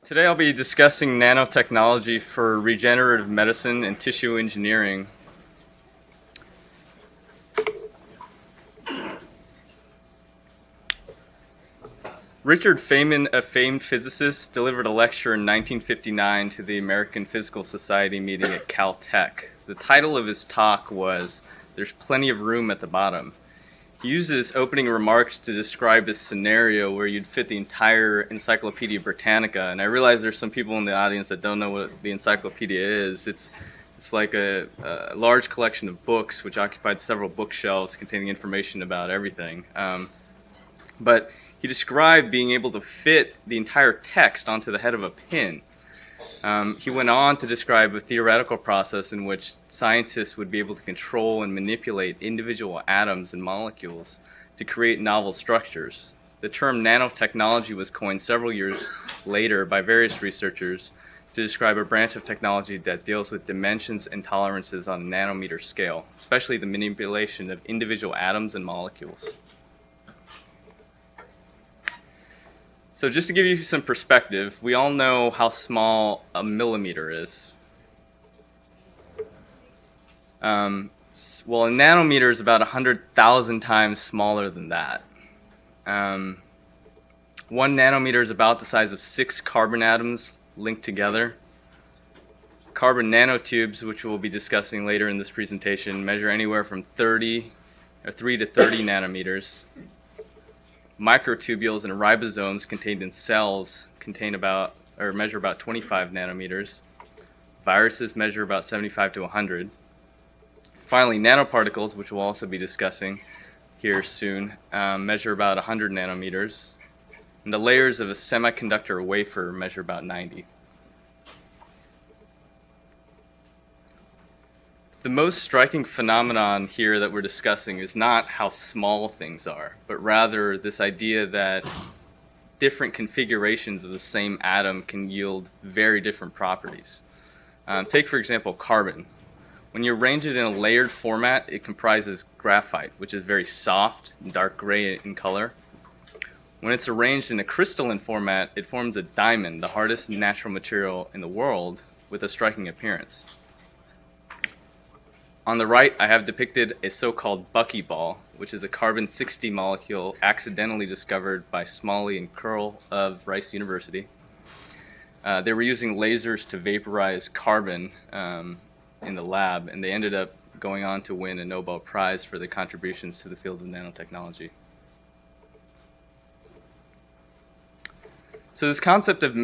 Today I'll be discussing nanotechnology for regenerative medicine and tissue engineering. Richard Feynman, a famed physicist, delivered a lecture in 1959 to the American Physical Society meeting at Caltech. The title of his talk was, "There's Plenty of Room at the Bottom." He used his opening remarks to describe this scenario where you'd fit the entire Encyclopedia Britannica, and I realize there's some people in the audience that don't know what the encyclopedia is. It's like a large collection of books which occupied several bookshelves containing information about everything. But he described being able to fit the entire text onto the head of a pin. He went on to describe a theoretical process in which scientists would be able to control and manipulate individual atoms and molecules to create novel structures. The term nanotechnology was coined several years later by various researchers to describe a branch of technology that deals with dimensions and tolerances on a nanometer scale, especially the manipulation of individual atoms and molecules. So just to give you some perspective, we all know how small a millimeter is. Well, a nanometer is about 100,000 times smaller than that. 1 nanometer is about the size of 6 carbon atoms linked together. Carbon nanotubes, which we'll be discussing later in this presentation, measure anywhere from 3 to 30 nanometers. Microtubules and ribosomes contained in cells measure about 25 nanometers. Viruses measure about 75 to 100. Finally, nanoparticles, which we'll also be discussing here soon, measure about 100 nanometers. And the layers of a semiconductor wafer measure about 90. The most striking phenomenon here that we're discussing is not how small things are, but rather this idea that different configurations of the same atom can yield very different properties. Take, for example, carbon. When you arrange it in a layered format, it comprises graphite, which is very soft and dark gray in color. When it's arranged in a crystalline format, it forms a diamond, the hardest natural material in the world, with a striking appearance. On the right, I have depicted a so-called buckyball, which is a carbon-60 molecule accidentally discovered by Smalley and Curl of Rice University. They were using lasers to vaporize carbon in the lab, and they ended up going on to win a Nobel Prize for their contributions to the field of nanotechnology. So this concept of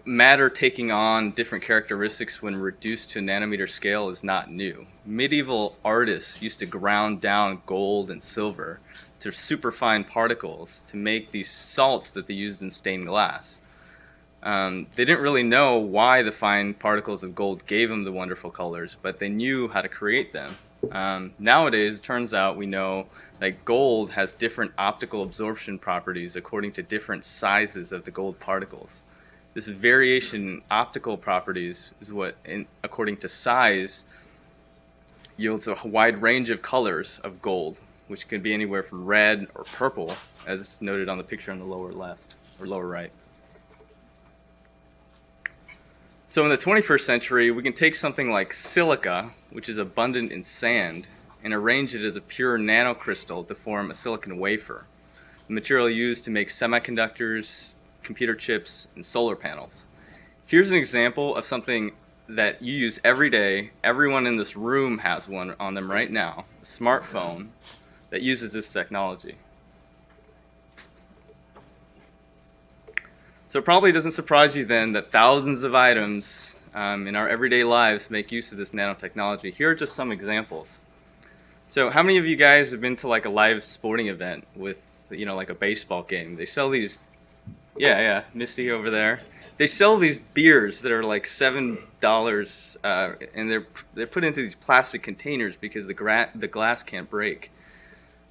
matter taking on different characteristics when reduced to a nanometer scale is not new. Medieval artists used to ground down gold and silver to superfine particles to make these salts that they used in stained glass. They didn't really know why the fine particles of gold gave them the wonderful colors, but they knew how to create them. Nowadays, it turns out we know that gold has different optical absorption properties according to different sizes of the gold particles. This variation in optical properties is what, according to size, yields a wide range of colors of gold, which can be anywhere from red or purple, as noted on the picture on the lower left or lower right. So in the 21st century, we can take something like silica, which is abundant in sand, and arrange it as a pure nanocrystal to form a silicon wafer, the material used to make semiconductors, computer chips, and solar panels. Here's an example of something that you use every day. Everyone in this room has one on them right now, a smartphone that uses this technology. So it probably doesn't surprise you then that thousands of items in our everyday lives make use of this nanotechnology. Here are just some examples. So how many of you guys have been to like a live sporting event with, like a baseball game? They sell these Yeah, Misty over there. They sell these beers that are like $7, and they're put into these plastic containers because the glass can't break.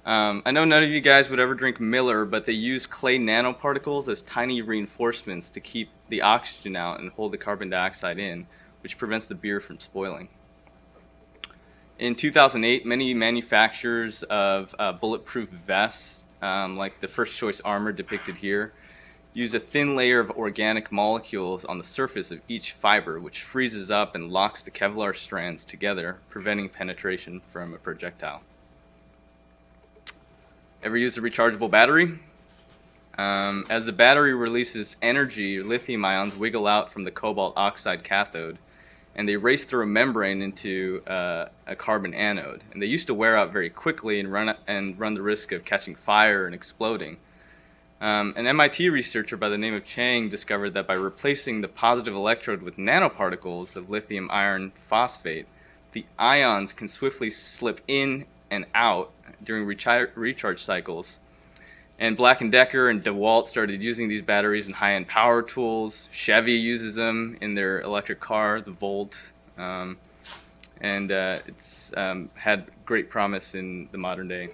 I know none of you guys would ever drink Miller, but they use clay nanoparticles as tiny reinforcements to keep the oxygen out and hold the carbon dioxide in, which prevents the beer from spoiling. In 2008, many manufacturers of bulletproof vests, like the First Choice Armor depicted here, use a thin layer of organic molecules on the surface of each fiber, which freezes up and locks the Kevlar strands together, preventing penetration from a projectile. Ever use a rechargeable battery? As the battery releases energy, lithium ions wiggle out from the cobalt oxide cathode, and they race through a membrane into a carbon anode. And they used to wear out very quickly and run the risk of catching fire and exploding. An MIT researcher by the name of Chang discovered that by replacing the positive electrode with nanoparticles of lithium iron phosphate, the ions can swiftly slip in and out during recharge cycles. And Black & Decker and DeWalt started using these batteries in high-end power tools. Chevy uses them in their electric car, the Volt. It's had great promise in the modern day.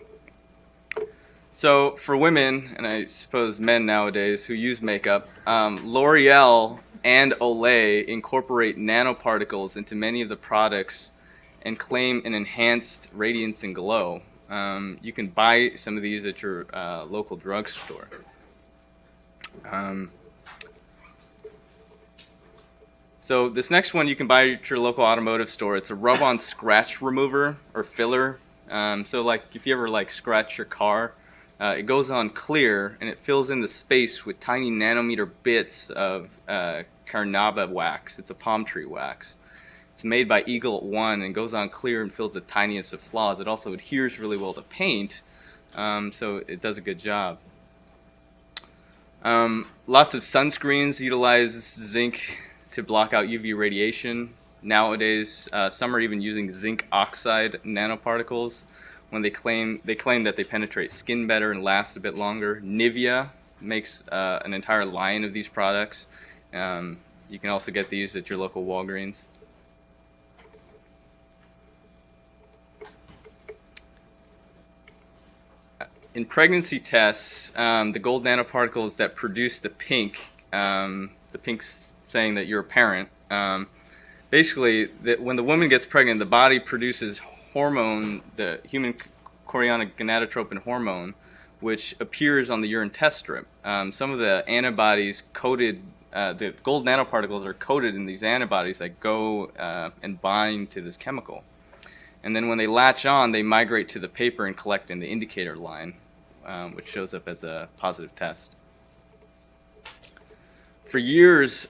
So for women, and I suppose men nowadays who use makeup, L'Oreal and Olay incorporate nanoparticles into many of the products and claim an enhanced radiance and glow. You can buy some of these at your local drugstore. So this next one you can buy at your local automotive store. It's a rub-on scratch remover or filler. So like if you ever like scratch your car, it goes on clear and it fills in the space with tiny nanometer bits of carnauba wax. It's a palm tree wax. It's made by Eagle 1 and goes on clear and fills the tiniest of flaws. It also adheres really well to paint, so it does a good job. Lots of sunscreens utilize zinc to block out UV radiation. Nowadays, some are even using zinc oxide nanoparticles when they claim that they penetrate skin better and last a bit longer. Nivea makes an entire line of these products. You can also get these at your local Walgreens. In pregnancy tests, the gold nanoparticles that produce the pink saying that you're a parent, basically when the woman gets pregnant, the body produces hormone, the human chorionic gonadotropin hormone, which appears on the urine test strip. Some of the antibodies coated, the gold nanoparticles are coated in these antibodies that go and bind to this chemical. And then when they latch on, they migrate to the paper and collect in the indicator line, which shows up as a positive test. For years,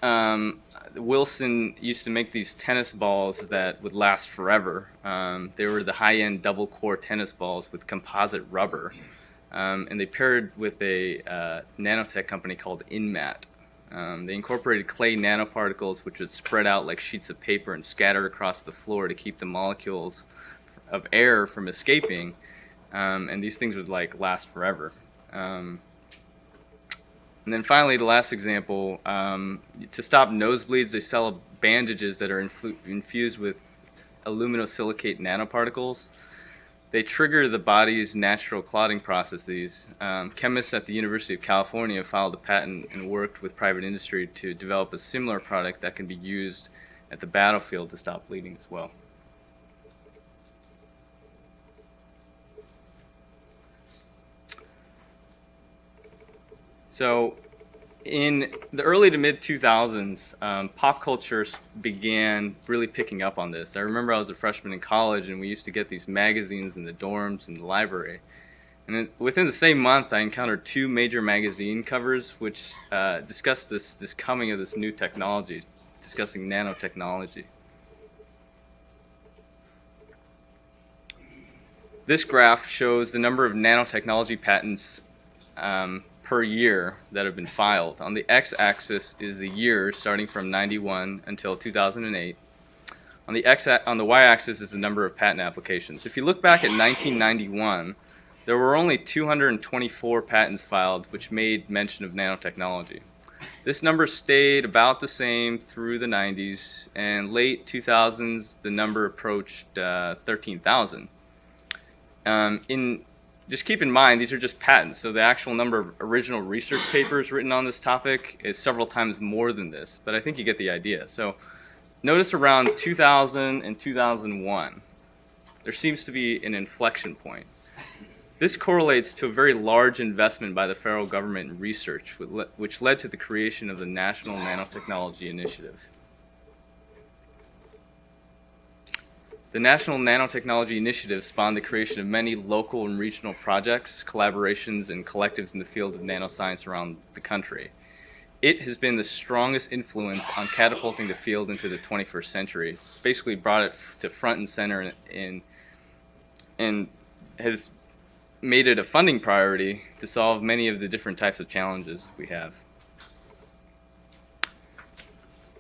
Wilson used to make these tennis balls that would last forever. They were the high-end double-core tennis balls with composite rubber, and they paired with a nanotech company called Inmat. They incorporated clay nanoparticles which would spread out like sheets of paper and scatter across the floor to keep the molecules of air from escaping, and these things would like last forever. And then finally, the last example, to stop nosebleeds, they sell bandages that are infused with aluminosilicate nanoparticles. They trigger the body's natural clotting processes. Chemists at the University of California filed a patent and worked with private industry to develop a similar product that can be used at the battlefield to stop bleeding as well. So in the early to mid 2000s, pop culture began really picking up on this. I remember I was a freshman in college and we used to get these magazines in the dorms and the library. And within the same month, I encountered two major magazine covers which discussed this coming of this new technology, discussing nanotechnology. This graph shows the number of nanotechnology patents per year that have been filed. On the x-axis is the year starting from 91 until 2008. On the y-axis is the number of patent applications. If you look back at 1991, there were only 224 patents filed which made mention of nanotechnology. This number stayed about the same through the 90s, and late 2000s the number approached 13,000. Just keep in mind, these are just patents, so the actual number of original research papers written on this topic is several times more than this, but I think you get the idea. So notice around 2000 and 2001, there seems to be an inflection point. This correlates to a very large investment by the federal government in research, which led to the creation of the National Nanotechnology Initiative. The National Nanotechnology Initiative spawned the creation of many local and regional projects, collaborations, and collectives in the field of nanoscience around the country. It has been the strongest influence on catapulting the field into the 21st century. It's basically brought it to front and center and has made it a funding priority to solve many of the different types of challenges we have.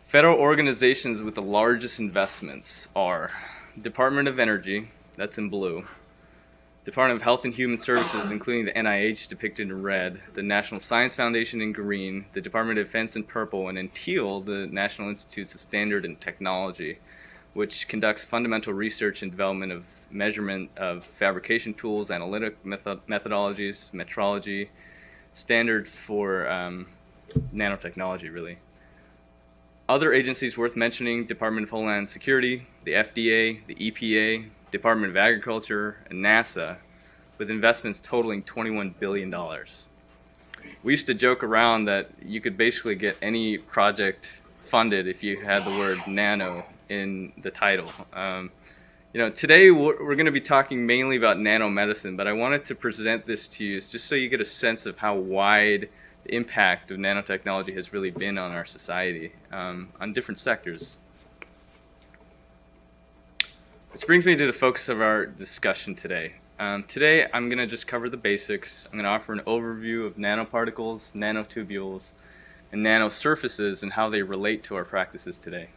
Federal organizations with the largest investments are Department of Energy, that's in blue, Department of Health and Human Services, including the NIH depicted in red, the National Science Foundation in green, the Department of Defense in purple, and in teal, the National Institutes of Standard and Technology, which conducts fundamental research and development of measurement of fabrication tools, analytic methodologies, metrology, standards for nanotechnology, really. Other agencies worth mentioning: Department of Homeland Security, the FDA, the EPA, Department of Agriculture, and NASA, with investments totaling $21 billion. We used to joke around that you could basically get any project funded if you had the word nano in the title. Today we're going to be talking mainly about nanomedicine, but I wanted to present this to you just so you get a sense of how wide the impact of nanotechnology has really been on our society, on different sectors. Which brings me to the focus of our discussion today. Today I'm going to just cover the basics. I'm going to offer an overview of nanoparticles, nanotubules, and nanosurfaces and how they relate to our practices today.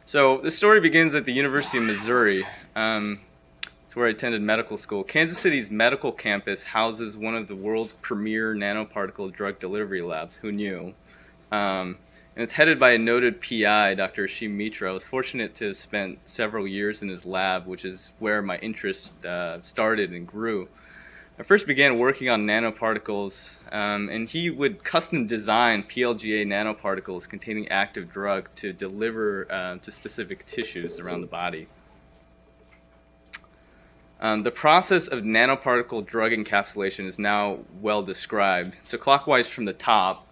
So this story begins at the University of Missouri. It's where I attended medical school. Kansas City's medical campus houses one of the world's premier nanoparticle drug delivery labs. Who knew? And it's headed by a noted PI, Dr. Ashim Mitra. I was fortunate to have spent several years in his lab, which is where my interest started and grew. I first began working on nanoparticles, and he would custom design PLGA nanoparticles containing active drug to deliver to specific tissues around the body. The process of nanoparticle drug encapsulation is now well described. So clockwise from the top,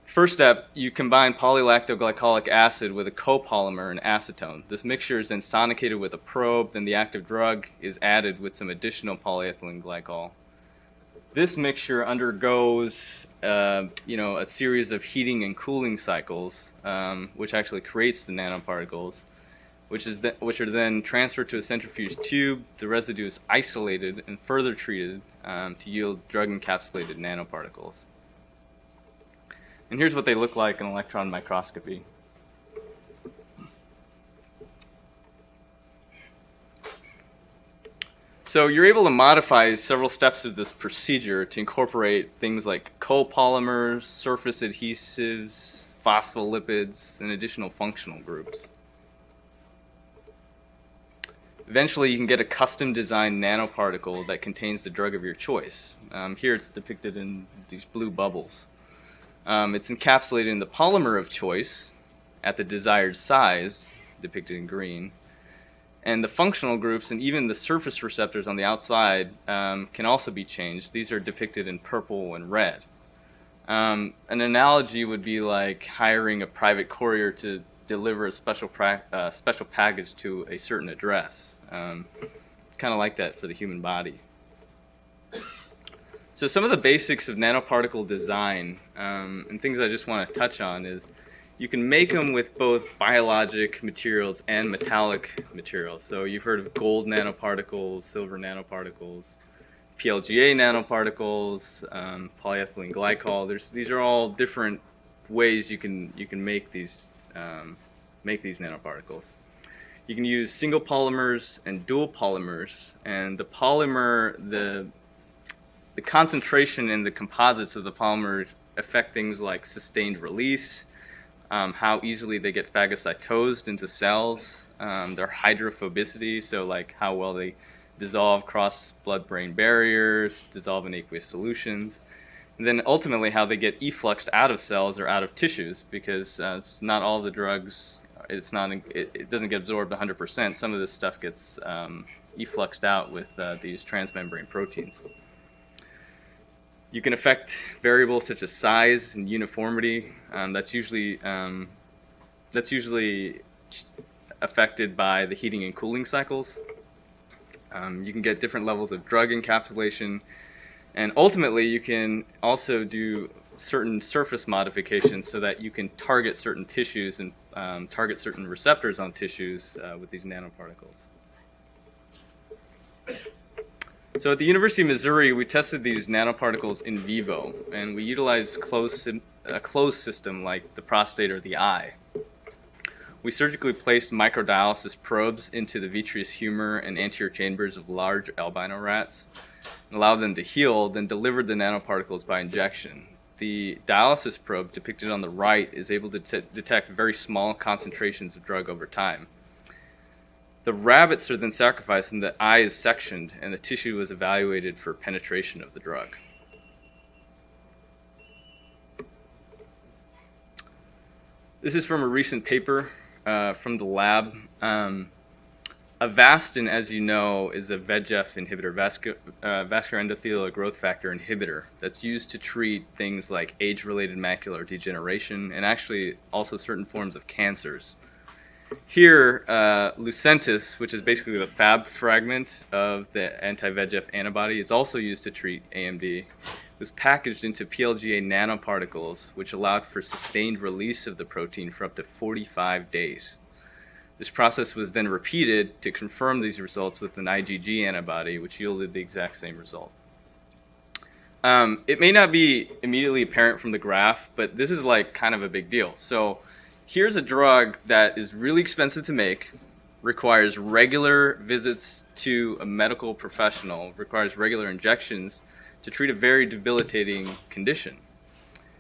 first step, you combine polylactoglycolic acid with a copolymer and acetone. This mixture is then sonicated with a probe, then the active drug is added with some additional polyethylene glycol. This mixture undergoes a series of heating and cooling cycles, which actually creates the nanoparticles, which are then transferred to a centrifuge tube. The residue is isolated and further treated to yield drug-encapsulated nanoparticles. And here's what they look like in electron microscopy. So you're able to modify several steps of this procedure to incorporate things like copolymers, surface adhesives, phospholipids, and additional functional groups. Eventually, you can get a custom-designed nanoparticle that contains the drug of your choice. Here it's depicted in these blue bubbles. It's encapsulated in the polymer of choice at the desired size, depicted in green. And the functional groups and even the surface receptors on the outside can also be changed. These are depicted in purple and red. An analogy would be like hiring a private courier to deliver a special package to a certain address. It's kind of like that for the human body. So some of the basics of nanoparticle design and things I just want to touch on is you can make them with both biologic materials and metallic materials. So you've heard of gold nanoparticles, silver nanoparticles, PLGA nanoparticles, polyethylene glycol. These are all different ways you can make these nanoparticles. You can use single polymers and dual polymers, and the polymer, the concentration and the composites of the polymer affect things like sustained release, how easily they get phagocytosed into cells, their hydrophobicity, so like how well they dissolve cross blood-brain barriers, dissolve in aqueous solutions, and then ultimately how they get effluxed out of cells or out of tissues, because not all the drugs it doesn't get absorbed 100%. Some of this stuff gets effluxed out with these transmembrane proteins. You can affect variables such as size and uniformity. That's usually affected by the heating and cooling cycles. You can get different levels of drug encapsulation, and ultimately you can also do certain surface modifications so that you can target certain tissues and target certain receptors on tissues with these nanoparticles. So at the University of Missouri, we tested these nanoparticles in vivo, and we utilized a closed system like the prostate or the eye. We surgically placed microdialysis probes into the vitreous humor and anterior chambers of large albino rats and allowed them to heal, then delivered the nanoparticles by injection. The dialysis probe depicted on the right is able to detect very small concentrations of drug over time. The rabbits are then sacrificed and the eye is sectioned and the tissue was evaluated for penetration of the drug. This is from a recent paper from the lab. Avastin, as you know, is a VEGF inhibitor, vascular endothelial growth factor inhibitor, that's used to treat things like age-related macular degeneration and actually also certain forms of cancers. Here, Lucentis, which is basically the Fab fragment of the anti-VEGF antibody, is also used to treat AMD. It was packaged into PLGA nanoparticles, which allowed for sustained release of the protein for up to 45 days. This process was then repeated to confirm these results with an IgG antibody, which yielded the exact same result. It may not be immediately apparent from the graph, but this is like kind of a big deal. So here's a drug that is really expensive to make, requires regular visits to a medical professional, requires regular injections to treat a very debilitating condition.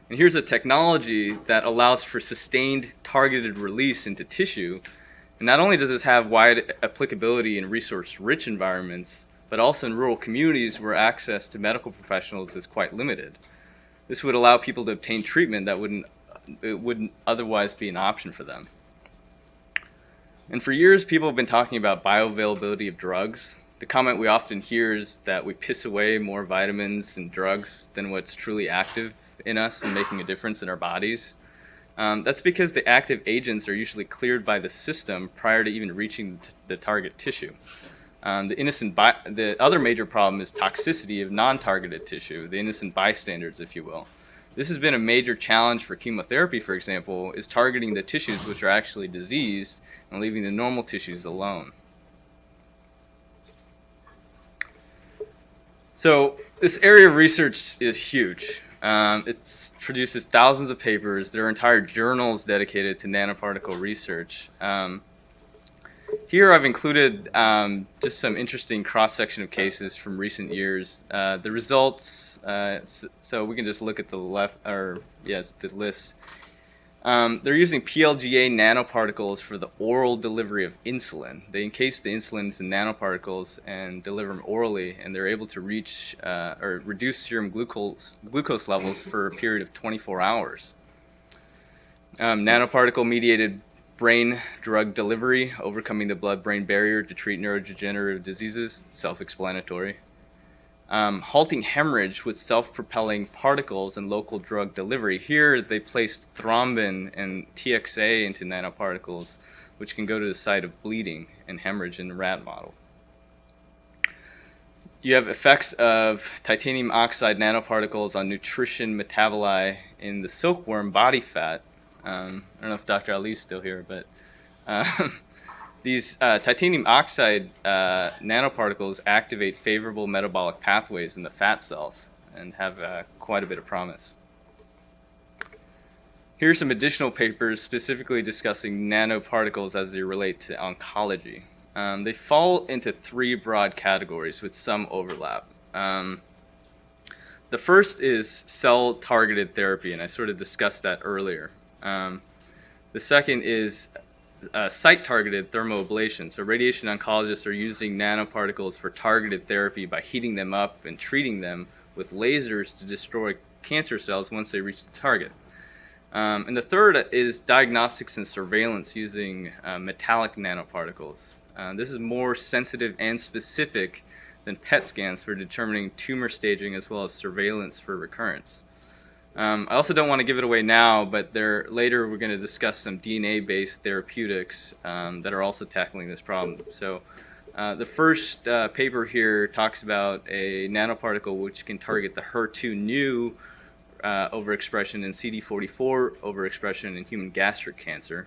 And here's a technology that allows for sustained targeted release into tissue. And not only does this have wide applicability in resource-rich environments, but also in rural communities where access to medical professionals is quite limited. This would allow people to obtain treatment that wouldn't otherwise be an option for them. And for years, people have been talking about bioavailability of drugs. The comment we often hear is that we piss away more vitamins and drugs than what's truly active in us and making a difference in our bodies. That's because the active agents are usually cleared by the system prior to even reaching the target tissue. The other major problem is toxicity of non-targeted tissue, the innocent bystanders, if you will. This has been a major challenge for chemotherapy, for example, is targeting the tissues which are actually diseased and leaving the normal tissues alone. So this area of research is huge. It produces thousands of papers. There are entire journals dedicated to nanoparticle research. Here I've included just some interesting cross-section of cases from recent years. The results, so we can just look at the left, or yes, the list. They're using PLGA nanoparticles for the oral delivery of insulin. They encase the insulins in nanoparticles and deliver them orally, and they're able to reach or reduce serum glucose levels for a period of 24 hours. Nanoparticle-mediated brain drug delivery, overcoming the blood-brain barrier to treat neurodegenerative diseases, self-explanatory. Halting hemorrhage with self-propelling particles and local drug delivery. Here they placed thrombin and TXA into nanoparticles, which can go to the site of bleeding and hemorrhage in the rat model. You have effects of titanium oxide nanoparticles on nutrition metaboli in the silkworm body fat. I don't know if Dr. Ali is still here, but these titanium oxide nanoparticles activate favorable metabolic pathways in the fat cells and have quite a bit of promise. Here are some additional papers specifically discussing nanoparticles as they relate to oncology. They fall into three broad categories with some overlap. The first is cell-targeted therapy, and I sort of discussed that earlier. The second is site-targeted thermoablation. So radiation oncologists are using nanoparticles for targeted therapy by heating them up and treating them with lasers to destroy cancer cells once they reach the target. And the third is diagnostics and surveillance using metallic nanoparticles. This is more sensitive and specific than PET scans for determining tumor staging as well as surveillance for recurrence. I also don't want to give it away now, but later we're going to discuss some DNA-based therapeutics that are also tackling this problem. So the first paper here talks about a nanoparticle which can target the HER2/neu overexpression and CD44 overexpression in human gastric cancer.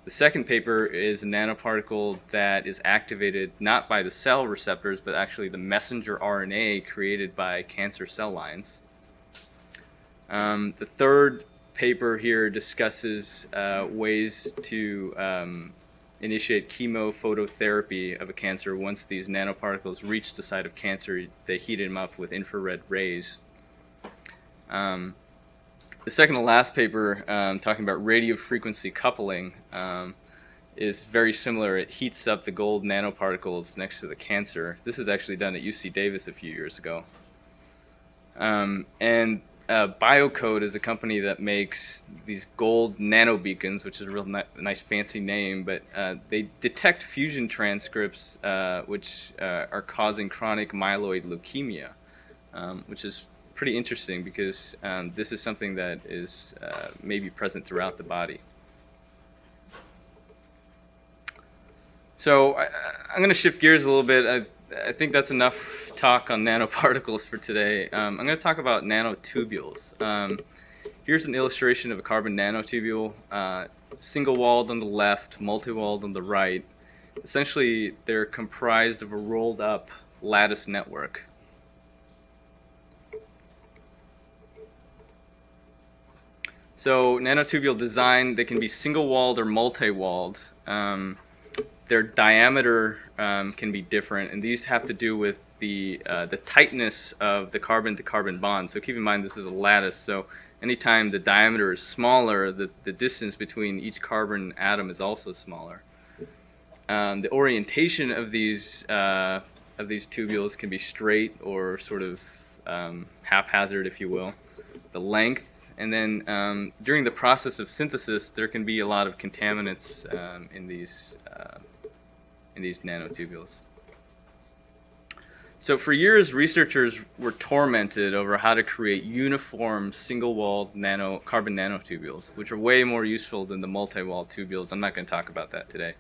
The second paper is a nanoparticle that is activated not by the cell receptors, but actually the messenger RNA created by cancer cell lines. The third paper here discusses ways to initiate chemophototherapy of a cancer. Once these nanoparticles reach the site of cancer, they heat them up with infrared rays. The second to last paper, talking about radio frequency coupling, is very similar. It heats up the gold nanoparticles next to the cancer. This is actually done at UC Davis a few years ago. And Biocode is a company that makes these gold nanobeacons, which is a real nice fancy name, but they detect fusion transcripts which are causing chronic myeloid leukemia, which is pretty interesting because this is something that is maybe present throughout the body. So I'm going to shift gears a little bit. I think that's enough talk on nanoparticles for today. I'm going to talk about nanotubules. Here's an illustration of a carbon nanotubule, single-walled on the left, multi-walled on the right. Essentially, they're comprised of a rolled-up lattice network. So nanotubule design, they can be single-walled or multi-walled. Their diameter can be different, and these have to do with the tightness of the carbon-to-carbon bond. So keep in mind this is a lattice, so anytime the diameter is smaller, the distance between each carbon atom is also smaller. The orientation of these tubules can be straight or sort of haphazard, if you will. The length, and then during the process of synthesis, there can be a lot of contaminants in these nanotubules. So for years, researchers were tormented over how to create uniform single-walled carbon nanotubules, which are way more useful than the multi-walled tubules. I'm not going to talk about that today.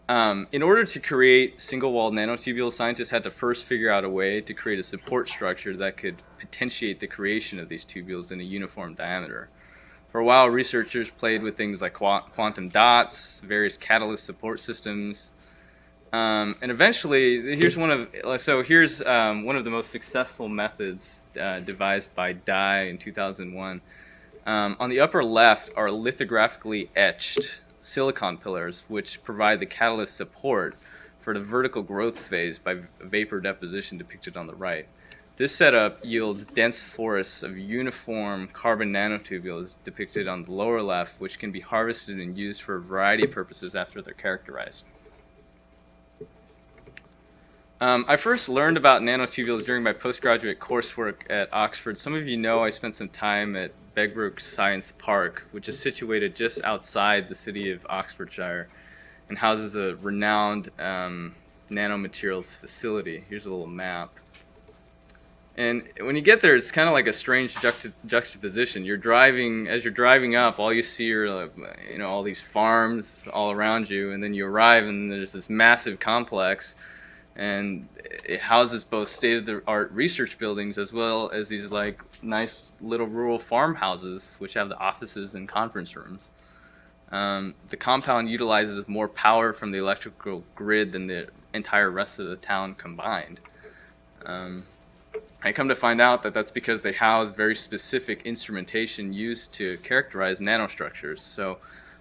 In order to create single-walled nanotubules, scientists had to first figure out a way to create a support structure that could potentiate the creation of these tubules in a uniform diameter. For a while, researchers played with things like quantum dots, various catalyst support systems, and eventually, here's one of the most successful methods devised by Dye in 2001. On the upper left are lithographically etched silicon pillars, which provide the catalyst support for the vertical growth phase by vapor deposition depicted on the right. This setup yields dense forests of uniform carbon nanotubules depicted on the lower left, which can be harvested and used for a variety of purposes after they're characterized. I first learned about nanotubules during my postgraduate coursework at Oxford. Some of you know I spent some time at Begbroke Science Park, which is situated just outside the city of Oxfordshire and houses a renowned nanomaterials facility. Here's a little map. And when you get there, it's kind of like a strange juxtaposition. As you're driving up, all you see are all these farms all around you, and then you arrive and there's this massive complex, and it houses both state-of-the-art research buildings as well as these like nice little rural farmhouses which have the offices and conference rooms. The compound utilizes more power from the electrical grid than the entire rest of the town combined. I come to find out that that's because they house very specific instrumentation used to characterize nanostructures. So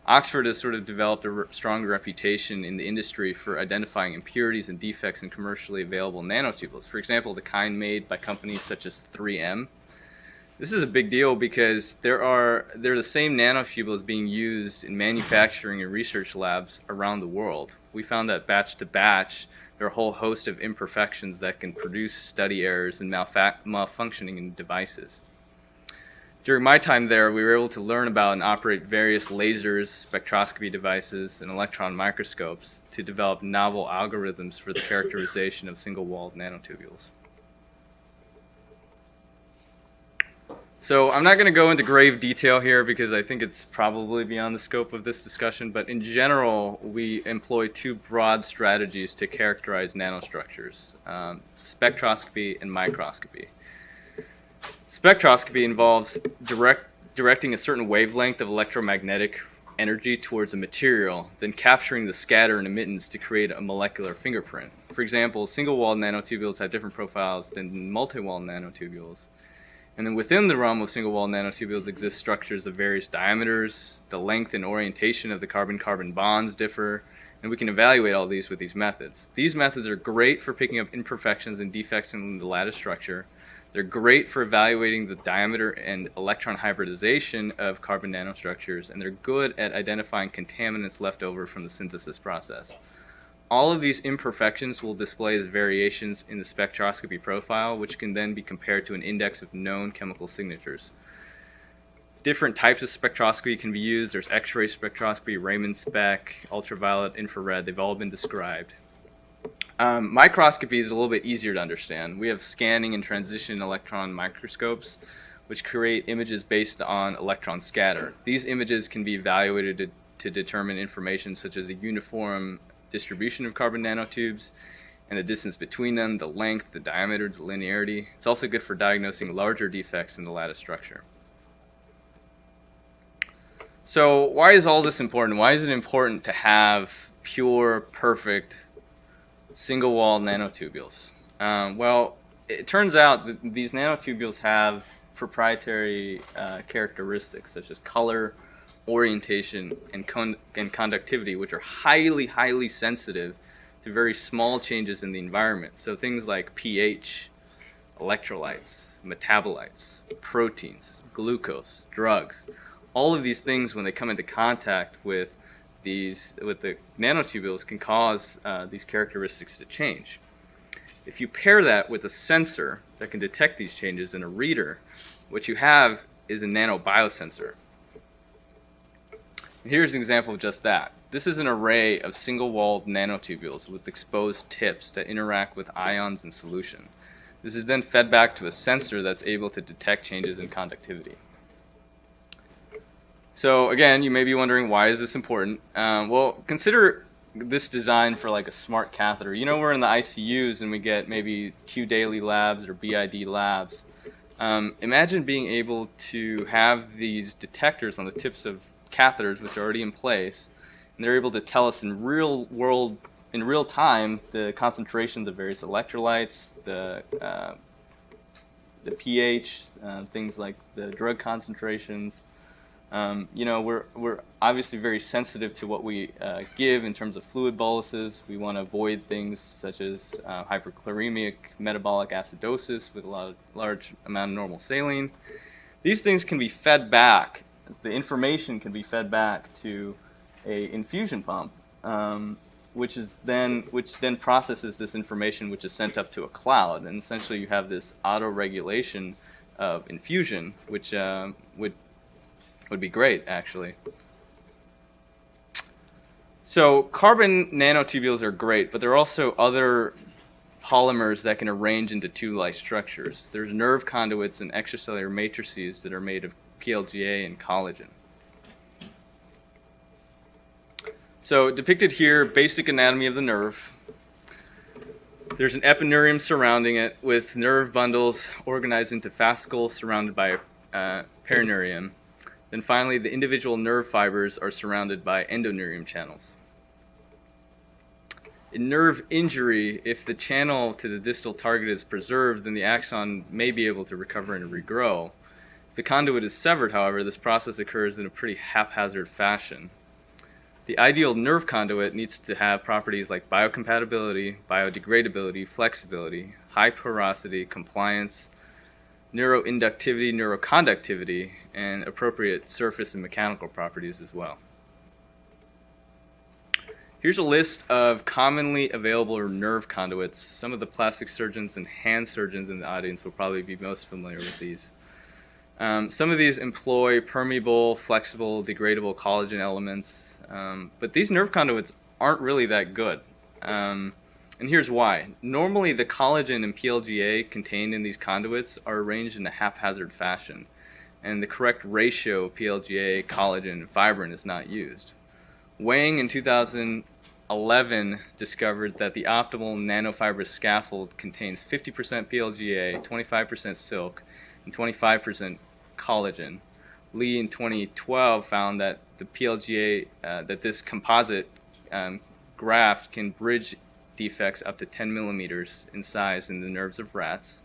Oxford has sort of developed a strong reputation in the industry for identifying impurities and defects in commercially available nanotubules. For example, the kind made by companies such as 3M. This is a big deal because they're the same nanotubules being used in manufacturing and research labs around the world. We found that batch to batch, there are a whole host of imperfections that can produce study errors and malfunctioning in devices. During my time there, we were able to learn about and operate various lasers, spectroscopy devices, and electron microscopes to develop novel algorithms for the characterization of single-walled nanotubules. So I'm not going to go into grave detail here because I think it's probably beyond the scope of this discussion, but in general, we employ two broad strategies to characterize nanostructures, spectroscopy and microscopy. Spectroscopy involves directing a certain wavelength of electromagnetic energy towards a material, then capturing the scatter and emittance to create a molecular fingerprint. For example, single-walled nanotubules have different profiles than multi-walled nanotubules. And then within the realm of single-walled nanotubules exist structures of various diameters, the length and orientation of the carbon-carbon bonds differ, and we can evaluate all these with these methods. These methods are great for picking up imperfections and defects in the lattice structure. They're great for evaluating the diameter and electron hybridization of carbon nanostructures, and they're good at identifying contaminants left over from the synthesis process. All of these imperfections will display as variations in the spectroscopy profile, which can then be compared to an index of known chemical signatures. Different types of spectroscopy can be used. There's X-ray spectroscopy, Raman spec, ultraviolet, infrared. They've all been described. Microscopy is a little bit easier to understand. We have scanning and transition electron microscopes, which create images based on electron scatter. These images can be evaluated to determine information such as a uniform distribution of carbon nanotubes and the distance between them, the length, the diameter, the linearity. It's also good for diagnosing larger defects in the lattice structure. So why is all this important? Why is it important to have pure, perfect, single-walled nanotubules? Well, it turns out that these nanotubules have proprietary characteristics such as color, orientation, and conductivity, which are highly sensitive to very small changes in the environment. So things like pH, electrolytes, metabolites, proteins, glucose, drugs, all of these things, when they come into contact with the nanotubules, can cause these characteristics to change. If you pair that with a sensor that can detect these changes and a reader, what you have is a nanobiosensor. Here's an example of just that. This is an array of single-walled nanotubules with exposed tips that interact with ions in solution. This is then fed back to a sensor that's able to detect changes in conductivity. So again, you may be wondering, why is this important? Well, consider this design for like a smart catheter. You know, we're in the ICUs and we get maybe Q daily labs or BID labs. Imagine being able to have these detectors on the tips of catheters, which are already in place, and they're able to tell us in real time the concentrations of various electrolytes, the pH, things like the drug concentrations. You know, we're obviously very sensitive to what we give in terms of fluid boluses. We want to avoid things such as hyperchloremic metabolic acidosis with a large amount of normal saline. These things can be fed back. The information can be fed back to a infusion pump, which then processes this information, which is sent up to a cloud, and essentially you have this auto-regulation of infusion, which would be great, actually. So carbon nanotubules are great, but there are also other polymers that can arrange into tube-like structures. There's nerve conduits and extracellular matrices that are made of PLGA and collagen. So depicted here, basic anatomy of the nerve. There's an epineurium surrounding it with nerve bundles organized into fascicles surrounded by a perineurium. Then finally, the individual nerve fibers are surrounded by endoneurium channels. In nerve injury, if the channel to the distal target is preserved, then the axon may be able to recover and regrow. If the conduit is severed, however, this process occurs in a pretty haphazard fashion. The ideal nerve conduit needs to have properties like biocompatibility, biodegradability, flexibility, high porosity, compliance, neuroinductivity, neuroconductivity, and appropriate surface and mechanical properties as well. Here's a list of commonly available nerve conduits. Some of the plastic surgeons and hand surgeons in the audience will probably be most familiar with these. Some of these employ permeable, flexible, degradable collagen elements, but these nerve conduits aren't really that good. And here's why. Normally, the collagen and PLGA contained in these conduits are arranged in a haphazard fashion, and the correct ratio of PLGA, collagen, and fibrin is not used. Wang in 2011 discovered that the optimal nanofibrous scaffold contains 50% PLGA, 25% silk, and 25% collagen. Lee in 2012 found that the PLGA, that this composite graft can bridge defects up to 10 millimeters in size in the nerves of rats.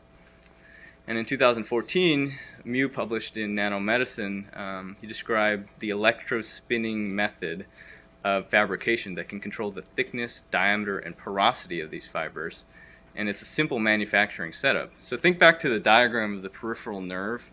And in 2014, Mew published in Nanomedicine, he described the electrospinning method of fabrication that can control the thickness, diameter, and porosity of these fibers. And it's a simple manufacturing setup. So think back to the diagram of the peripheral nerve,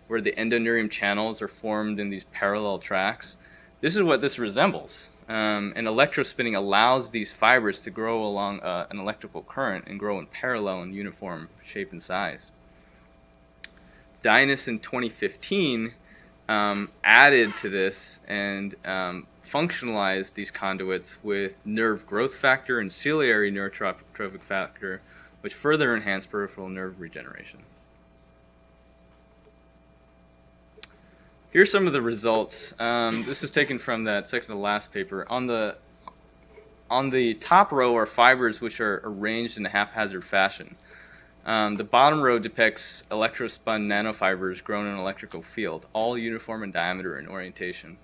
where the endoneurium channels are formed in these parallel tracks. This is what this resembles. And electrospinning allows these fibers to grow along an electrical current and grow in parallel and uniform shape and size. Dynas in 2015 added to this and functionalized these conduits with nerve growth factor and ciliary neurotrophic factor, which further enhance peripheral nerve regeneration. Here's some of the results. This is taken from that second to last paper. On the top row are fibers which are arranged in a haphazard fashion. The bottom row depicts electrospun nanofibers grown in an electrical field, all uniform in diameter and orientation.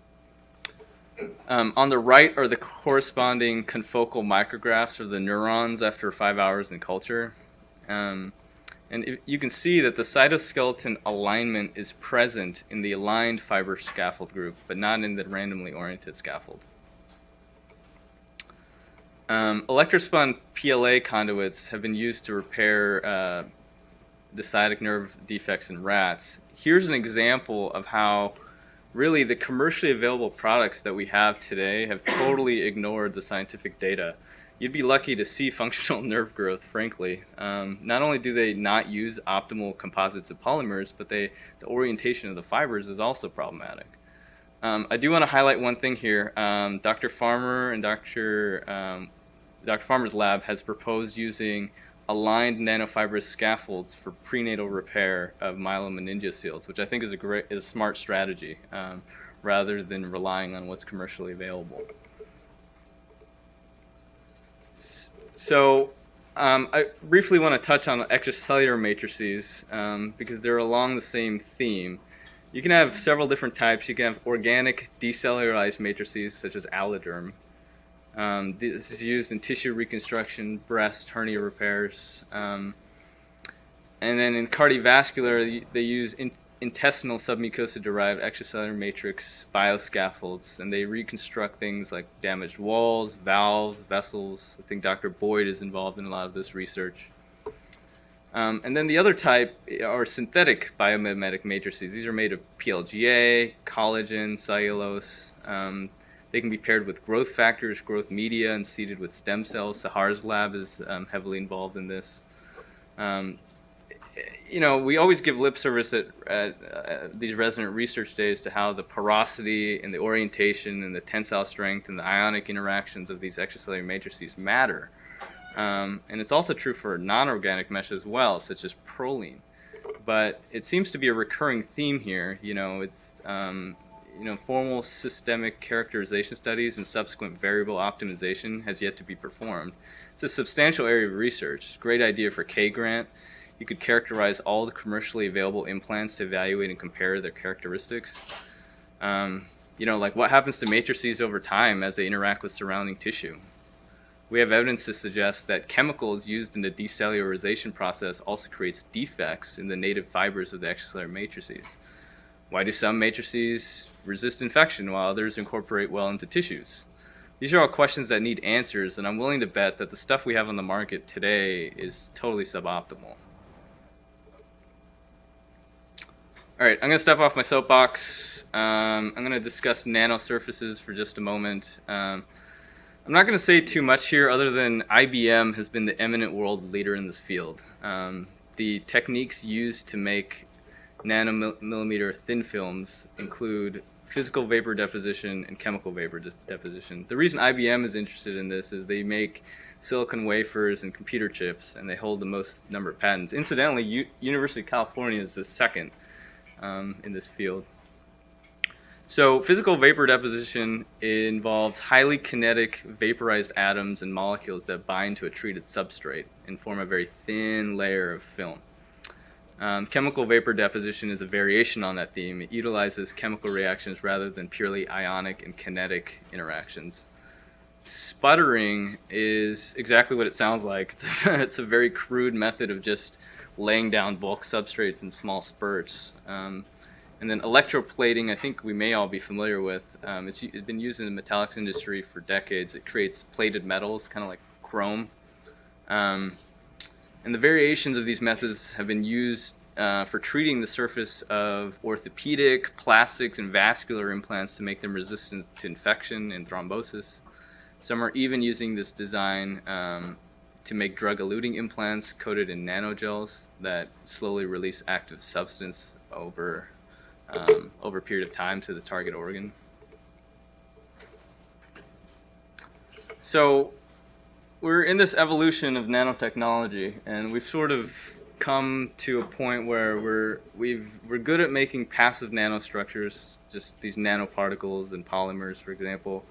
On the right are the corresponding confocal micrographs, or the neurons after 5 hours in culture. And you can see that the cytoskeleton alignment is present in the aligned fiber scaffold group, but not in the randomly oriented scaffold. Electrospun PLA conduits have been used to repair the sciatic nerve defects in rats. Here's an example of how really the commercially available products that we have today have totally ignored the scientific data. You'd be lucky to see functional nerve growth, frankly. Not only do they not use optimal composites of polymers, but the orientation of the fibers is also problematic. I do want to highlight one thing here. Dr. Farmer and Dr. Farmer's lab has proposed using aligned nanofibrous scaffolds for prenatal repair of myelomeningeal seals, which I think is a smart strategy, rather than relying on what's commercially available. So I briefly want to touch on extracellular matrices because they're along the same theme. You can have several different types. You can have organic decellularized matrices such as alloderm. This is used in tissue reconstruction, breast hernia repairs. And then in cardiovascular, they use intestinal submucosa-derived extracellular matrix bioscaffolds, and they reconstruct things like damaged walls, valves, vessels. I think Dr. Boyd is involved in a lot of this research. And then the other type are synthetic biomimetic matrices. These are made of PLGA, collagen, cellulose. They can be paired with growth factors, growth media, and seeded with stem cells. Sahar's lab is heavily involved in this. You know, we always give lip service at these resident research days to how the porosity and the orientation and the tensile strength and the ionic interactions of these extracellular matrices matter. And it's also true for non-organic mesh as well, such as proline. But it seems to be a recurring theme here. You know, it's formal systemic characterization studies and subsequent variable optimization has yet to be performed. It's a substantial area of research. Great idea for K-grant. You could characterize all the commercially available implants to evaluate and compare their characteristics. Like what happens to matrices over time as they interact with surrounding tissue. We have evidence to suggest that chemicals used in the decellularization process also creates defects in the native fibers of the extracellular matrices. Why do some matrices resist infection while others incorporate well into tissues? These are all questions that need answers, and I'm willing to bet that the stuff we have on the market today is totally suboptimal. All right, I'm going to step off my soapbox. I'm going to discuss nanosurfaces for just a moment. I'm not going to say too much here other than IBM has been the eminent world leader in this field. The techniques used to make nanomillimeter thin films include physical vapor deposition and chemical vapor deposition. The reason IBM is interested in this is they make silicon wafers and computer chips, and they hold the most number of patents. Incidentally, University of California is the second in this field. So physical vapor deposition involves highly kinetic vaporized atoms and molecules that bind to a treated substrate and form a very thin layer of film. Chemical vapor deposition is a variation on that theme. It utilizes chemical reactions rather than purely ionic and kinetic interactions. Sputtering is exactly what it sounds like. It's a very crude method of just laying down bulk substrates in small spurts. And then electroplating, I think we may all be familiar with. It's been used in the metallics industry for decades. It creates plated metals, kind of like chrome. And the variations of these methods have been used for treating the surface of orthopedic, plastics, and vascular implants to make them resistant to infection and thrombosis. Some are even using this design to make drug-eluting implants coated in nanogels that slowly release active substance over a period of time to the target organ. So we're in this evolution of nanotechnology, and we've sort of come to a point where we're good at making passive nanostructures, just these nanoparticles and polymers, for example.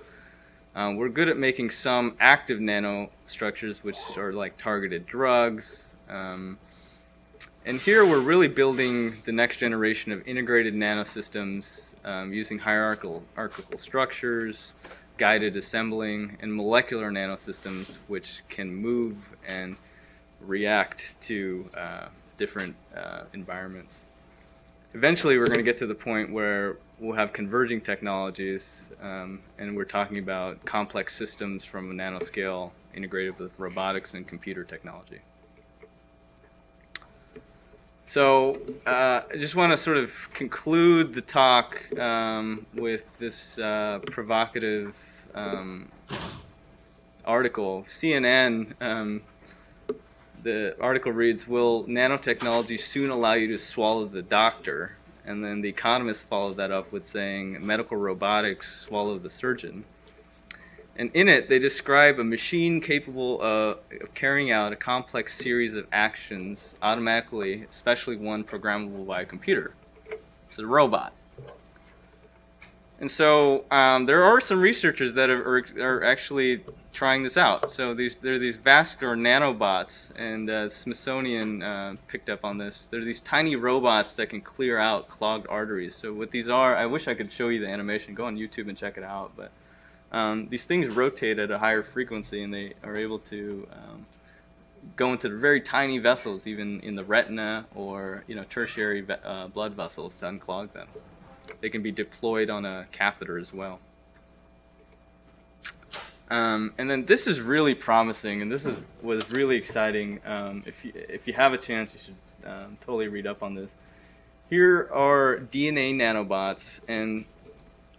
We're good at making some active nanostructures, which are like targeted drugs. And here we're really building the next generation of integrated nanosystems using hierarchical structures, guided assembling, and molecular nanosystems which can move and react to different environments. Eventually we're going to get to the point where we'll have converging technologies, and we're talking about complex systems from a nanoscale integrated with robotics and computer technology. So I just want to sort of conclude the talk with this provocative article. CNN, the article reads, "Will nanotechnology soon allow you to swallow the doctor?" And then The Economist followed that up with saying, "Medical robotics swallow the surgeon." And in it, they describe a machine capable of carrying out a complex series of actions automatically, especially one programmable by a computer. It's a robot. And so there are some researchers that are actually trying this out. So there are these vascular nanobots, and Smithsonian picked up on this. There are these tiny robots that can clear out clogged arteries. So what these are, I wish I could show you the animation. Go on YouTube and check it out. But these things rotate at a higher frequency, and they are able to go into very tiny vessels, even in the retina or tertiary blood vessels, to unclog them. They can be deployed on a catheter as well. And then this is really promising, and this was really exciting. If you have a chance, you should totally read up on this. Here are DNA nanobots, and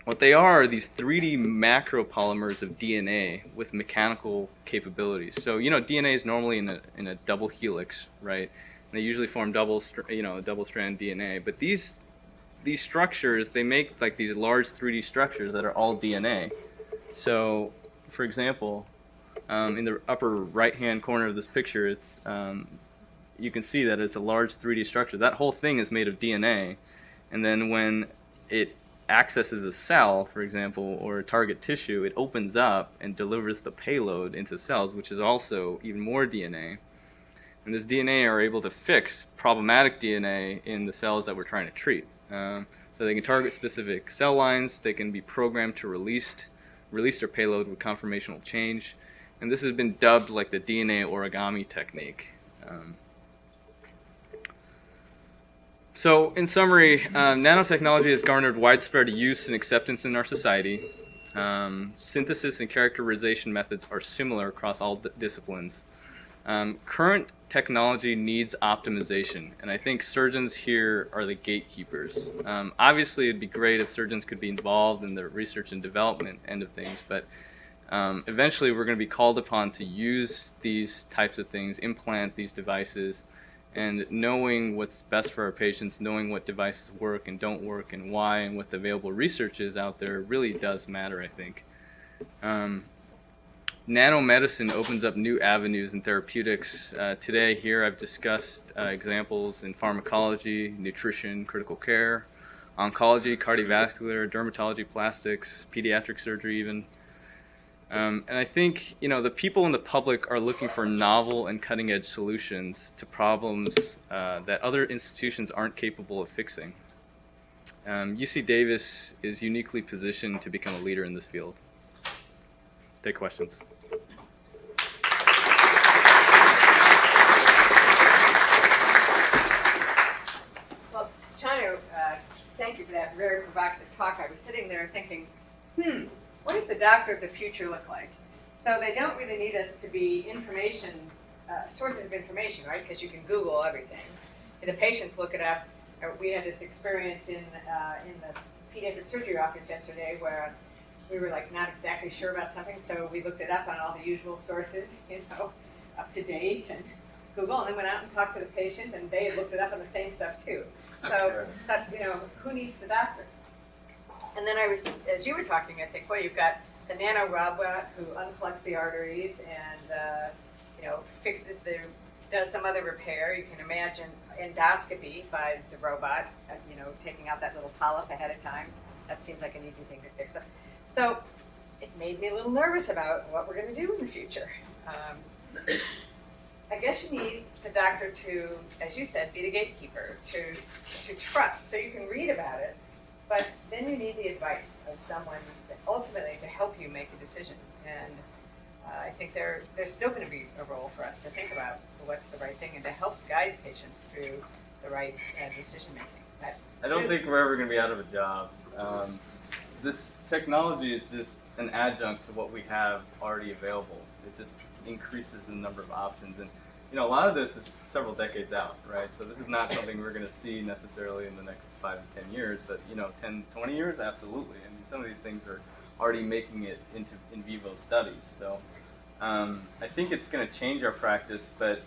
what they are these 3D macropolymers of DNA with mechanical capabilities. So DNA is normally in a double helix, right? And they usually form double-strand DNA. But these structures, they make like these large 3D structures that are all DNA. So, for example, in the upper right-hand corner of this picture, it's you can see that it's a large 3D structure. That whole thing is made of DNA, and then when it accesses a cell, for example, or a target tissue, it opens up and delivers the payload into cells, which is also even more DNA. And this DNA are able to fix problematic DNA in the cells that we're trying to treat. So they can target specific cell lines. They can be programmed to release their payload with conformational change. And this has been dubbed like the DNA origami technique. So in summary, nanotechnology has garnered widespread use and acceptance in our society. Synthesis and characterization methods are similar across all disciplines. Current technology needs optimization, and I think surgeons here are the gatekeepers. Obviously, it'd be great if surgeons could be involved in the research and development end of things, but eventually we're going to be called upon to use these types of things, implant these devices, And knowing what's best for our patients, knowing what devices work and don't work and why and what the available research is out there really does matter, I think. Nanomedicine opens up new avenues in therapeutics. Today here I've discussed examples in pharmacology, nutrition, critical care, oncology, cardiovascular, dermatology, plastics, pediatric surgery even. And I think, the people in the public are looking for novel and cutting-edge solutions to problems that other institutions aren't capable of fixing. UC Davis is uniquely positioned to become a leader in this field. Take questions. Well, Chanu, thank you for that very provocative talk. I was sitting there thinking, what does the doctor of the future look like? So they don't really need us to be sources of information, right? Because you can Google everything. And the patients look it up. We had this experience in the pediatric surgery office yesterday where we were not exactly sure about something, so we looked it up on all the usual sources, up to date and Google, and then went out and talked to the patients, and they had looked it up on the same stuff too. So, who needs the doctor? And then as you were talking, I think, well, you've got the nano robot who unplugs the arteries and, does some other repair. You can imagine endoscopy by the robot, taking out that little polyp ahead of time. That seems like an easy thing to fix up. So it made me a little nervous about what we're going to do in the future. I guess you need the doctor to, as you said, be the gatekeeper, to trust, so you can read about it, but then you need the advice of someone ultimately to help you make a decision. And I think there's still going to be a role for us to think about what's the right thing and to help guide patients through the right decision making. I don't think we're ever going to be out of a job. This technology is just an adjunct to what we have already available. It just increases the number of options. And, a lot of this is several decades out, right? So this is not something we're going to see necessarily in the next 5 to 10 years, but, 10, 20 years, absolutely. I mean, some of these things are already making it into in vivo studies. So I think it's going to change our practice, but,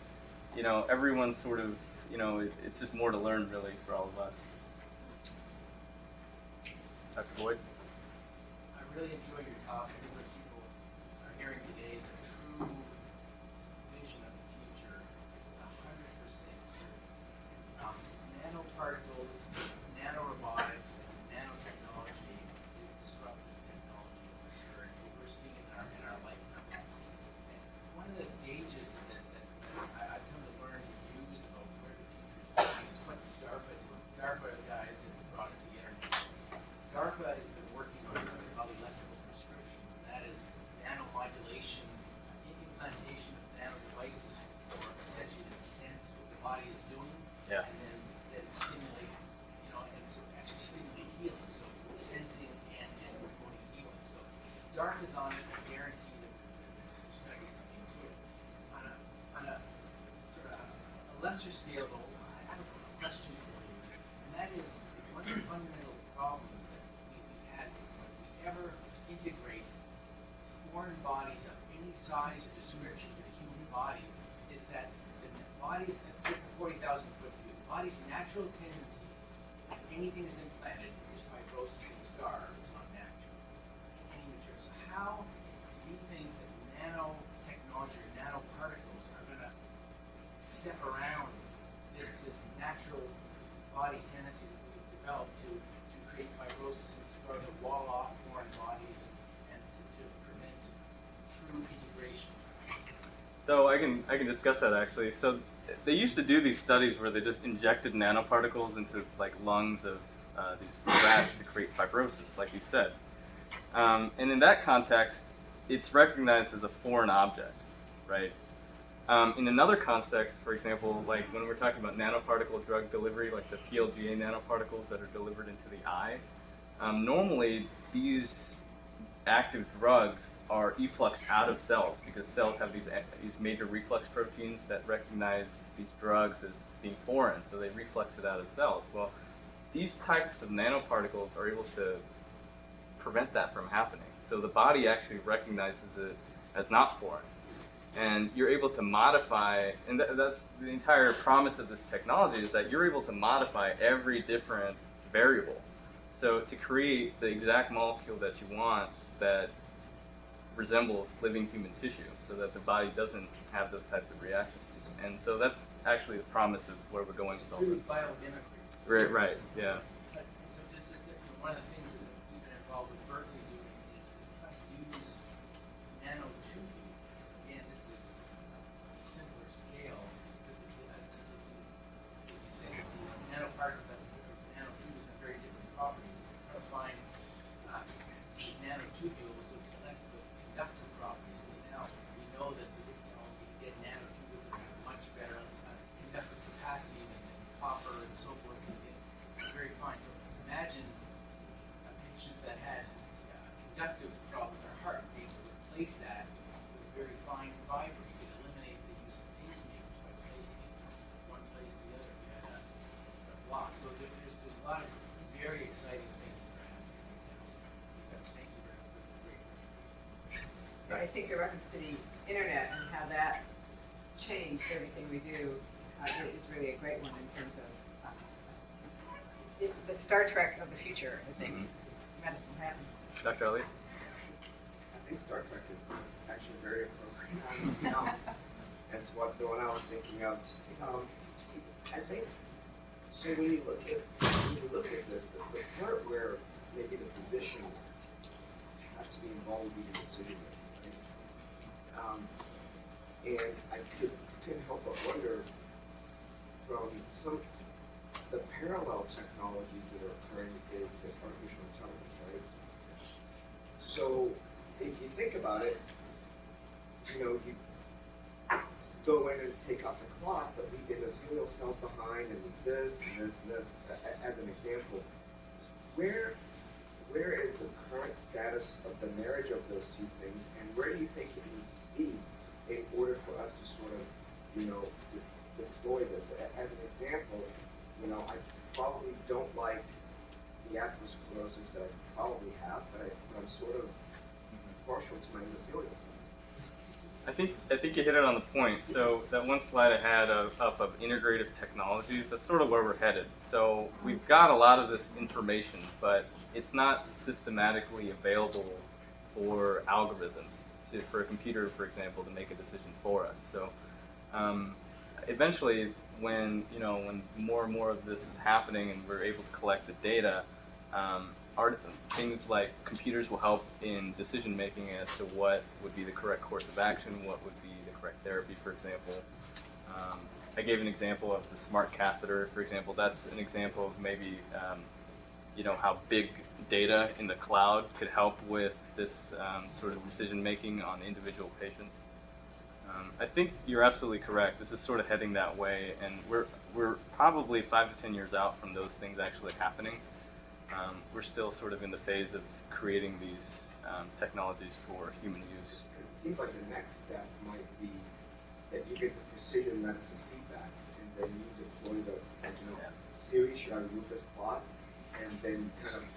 everyone's sort of, it's just more to learn, really, for all of us. Dr. Boyd? I really enjoy your talk. I think what people are hearing today is a true vision of the future, 100% certain. Nanoparticles, nanorobotics, and nanotechnology is disruptive technology for sure, and we're seeing it in our lifetime. And one of the gauges that I've come to learn to use about where the future is going is what DARPA guys that brought us the internet. DARPA has been working on something called electrical prescriptions, and that is nanomodulation, implantation of nano devices for essentially that sense what the body is doing, and then stimulate, and actually stimulate healing, so sensing and promoting healing. So DARPA is on it. I guarantee that there's going to be something to it. On a sort of a lesser scale, though, I have a question for you, and that is one of the fundamental problems ever integrate foreign bodies of any size or description to the human body is that the body's, this is a 40,000 foot view, the body's natural tendency, if anything is implanted, is fibrosis and scar. It's not natural. Any material. So how do you think that nanotechnology or nanoparticles are going to step around this natural body tendency that we've developed to create fibrosis and scar, to wall off foreign bodies and to prevent true integration? So I can discuss that actually. So they used to do these studies where they just injected nanoparticles into lungs of these rats to create fibrosis, like you said. And in that context, it's recognized as a foreign object, right? In another context, for example, like when we're talking about nanoparticle drug delivery, like the PLGA nanoparticles that are delivered into the eye, normally these active drugs are effluxed out of cells because cells have these major reflex proteins that recognize these drugs as being foreign, so they reflex it out of cells. Well, these types of nanoparticles are able to prevent that from happening. So the body actually recognizes it as not foreign. And you're able to modify, and that's the entire promise of this technology, is that you're able to modify every different variable. So to create the exact molecule that you want that resembles living human tissue, so that the body doesn't have those types of reactions. And so that's actually the promise of where we're going with all Truly this. biomimicry. Right, yeah. So just one of the things that we've been involved with Berkeley doing is trying to use nanotubing. Again, this is a simpler scale. This is, as you say, these nanoparticles that nanotubes have very different properties. We're trying to find nanotubules with conductive properties. Now we know that we can get nanotubules that have much better conductive capacity than copper and so forth. And get very fine. So imagine a patient that had conductive problem in their heart, being able to replace that with very fine fibers. You can eliminate the use of pacemakers by placing it from one place to the other. If you had a block. So there's a lot of very exciting things that are happening right now. Thank you very much. I think your reference to the internet and how that changed everything we do is really a great one in terms of the Star Trek of the future. I think medicine will happen. Dr. Elliott? I think Star Trek is actually very appropriate. That's what the one I was thinking of. I think so. When you look at this, the part where maybe the physician has to be involved would be the decision making. Right? And I couldn't help but wonder from the parallel technologies that are occurring is artificial intelligence, right? So if you think about it, you go in and take out the clock, but leave the endothelial cells behind, and this and this and this. As an example, where is the current status of the marriage of those two things, and where do you think it needs to be in order for us to sort of, deploy this? As an example, I probably don't like the atherosclerosis that I probably have, but I'm sort of partial to my endothelial cells. I think you hit it on the point. So that one slide I had of integrative technologies, that's sort of where we're headed. So we've got a lot of this information, but it's not systematically available for algorithms, for a computer, for example, to make a decision for us. So eventually, when more and more of this is happening and we're able to collect the data, things like computers will help in decision making as to what would be the correct course of action, what would be the correct therapy, for example. I gave an example of the smart catheter, for example. That's an example of maybe how big data in the cloud could help with this sort of decision making on individual patients. I think you're absolutely correct. This is sort of heading that way, and we're probably 5 to 10 years out from those things actually happening. We're still sort of in the phase of creating these technologies for human use. It seems like the next step might be that you get the precision medicine feedback, and then you deploy the series, should I remove this plot, and then kind of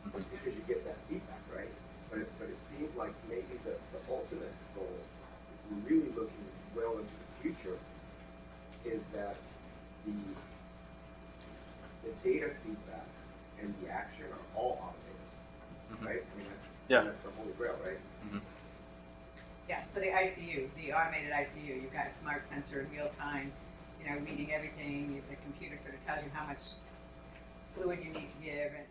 because you get that feedback, right? But it seems like maybe the ultimate goal, if we're really looking well into the future, is that the data feedback and the action are all automated, right? I mean, that's the holy grail, right? Mm-hmm. Yeah, so the ICU, the automated ICU, you've got a smart sensor in real time, reading everything. The computer sort of tells you how much fluid you need to give, and